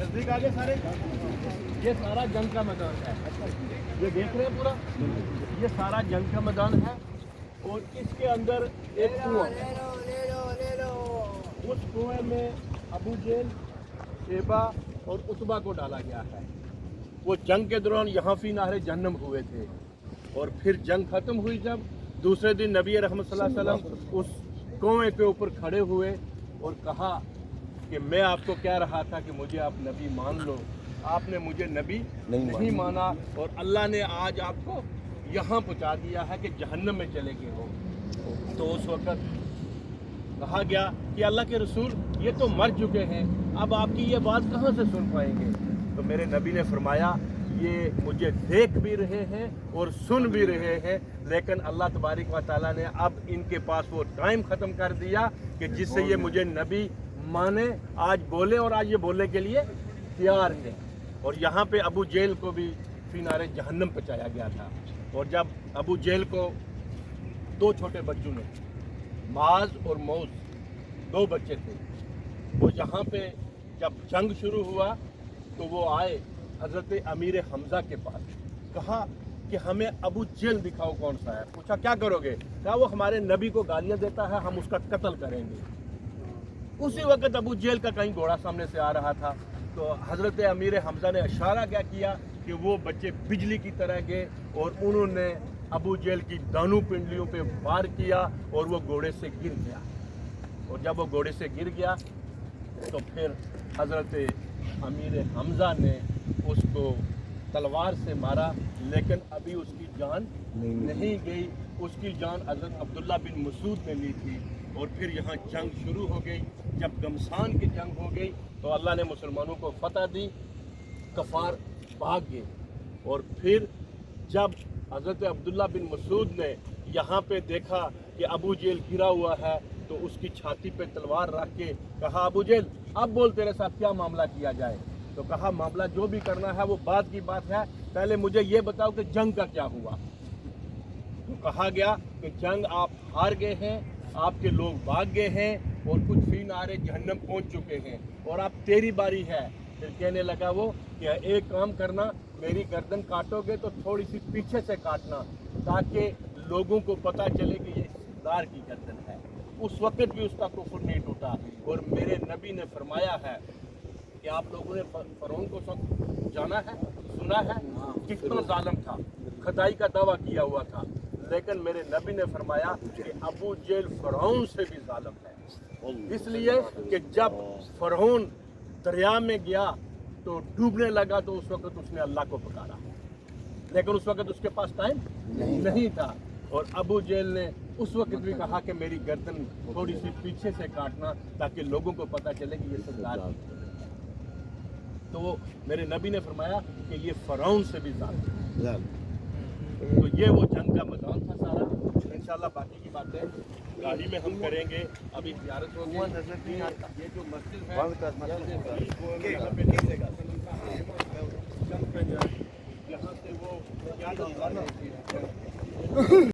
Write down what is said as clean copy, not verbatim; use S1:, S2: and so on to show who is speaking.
S1: नजदीक आगे सारे, ये सारा जंग का मैदान है, ये देख रहे हैं पूरा, ये सारा जंग का मैदान है। और इसके अंदर एक कुआं, उस कुएं में अबू जेल, शेबा और उतबा को डाला गया है। वो जंग के दौरान यहाँ फी नाहरे जहन्नम हुए थे। और फिर जंग खत्म हुई, जब दूसरे दिन नबी रहमत सल्लल्लाहु अलैहि वसल्लम उस कुएं के ऊपर खड़े हुए और कहा कि मैं आपको कह रहा था कि मुझे आप नबी मान लो, आपने मुझे नबी नहीं माना और अल्लाह ने आज आपको यहाँ पहुँचा दिया है कि जहन्नम में चले गए हो। तो उस वक़्त कहा गया कि अल्लाह के रसूल ये तो मर चुके हैं, अब आपकी ये बात कहाँ से सुन पाएंगे। तो मेरे नबी ने फरमाया ये मुझे देख भी रहे हैं और सुन भी रहे हैं, लेकिन अल्लाह तबारक व तआला ने अब इनके पास वो टाइम ख़त्म कर दिया कि जिससे ये मुझे नबी माने, आज बोले और आज ये बोलने के लिए तैयार हैं। और यहाँ पे अबू जेल को भी फी नारे जहन्नम पहुँचाया गया था। और जब अबू जेल को दो छोटे बच्चों ने, माज और मौज, दो बच्चे थे, वो यहाँ पे जब जंग शुरू हुआ तो वो आए हज़रत अमीर हमज़ा के पास, कहा कि हमें अबू जेल दिखाओ कौन सा है। पूछा क्या करोगे? कहा वो हमारे नबी को गालियाँ देता है, हम उसका कत्ल करेंगे। उसी वक्त अबू जेल का कहीं घोड़ा सामने से आ रहा था, तो हज़रत अमीर हमज़ा ने इशारा क्या किया कि वो बच्चे बिजली की तरह गए और उन्होंने अबू जेल की दानू पिंडलियों पे वार किया और वो घोड़े से गिर गया। और जब वो घोड़े से गिर गया तो फिर हज़रत अमीर हमज़ा ने उसको तलवार से मारा, लेकिन अभी उसकी जान नहीं गई। उसकी जान हज़रत अब्दुल्ला बिन मसूद ने ली थी। और फिर यहाँ जंग शुरू हो गई। जब गमसान की जंग हो गई तो अल्लाह ने मुसलमानों को फतह दी, कफ़ार भाग गए। और फिर जब हज़रत अब्दुल्ला बिन मसूद ने यहाँ पे देखा कि अबू जेल गिरा हुआ है, तो उसकी छाती पे तलवार रख के कहा, अबू जेल अब बोल तेरे साथ क्या मामला किया जाए। तो कहा मामला जो भी करना है वो बाद की बात है, पहले मुझे ये बताओ कि जंग का क्या हुआ। तो कहा गया कि जंग आप हार गए हैं, आपके लोग भाग गए हैं और कुछ फी नारे जहन्नम पहुंच चुके हैं और अब तेरी बारी है। फिर कहने लगा वो कि एक काम करना, मेरी गर्दन काटोगे तो थोड़ी सी पीछे से काटना, ताकि लोगों को पता चले कि ये सरदार की गर्दन है। उस वक्त भी उसका कुफ्र नहीं टूटा। और मेरे नबी ने फरमाया है कि आप लोगों ने फ़िरौन को जाना है, सुना है कितना जालिम था, खुदाई का दावा किया हुआ था, लेकिन मेरे नबी ने फरमाया कि अबू जेल फ़िरौन से भी जालिम है। इसलिए कि जब फ़िरौन दरिया में गया तो डूबने लगा तो उस वक्त उसने अल्लाह को पुकारा, लेकिन उस वक्त उसके पास टाइम नहीं था। और अबू जेल ने उस वक्त भी कहा कि मेरी गर्दन थोड़ी सी पीछे से काटना, ताकि लोगों को पता चले कि ये सरदार है। तो वो मेरे नबी ने फरमाया कि ये फ़िरौन से भी ज़्यादा। तो ये वो जंग का मैदान था सारा। इंशाल्लाह बाकी की बातें गाड़ी में हम करेंगे। अभी ज़ियारत होगी। ये जो मस्जिद है यहाँ से वो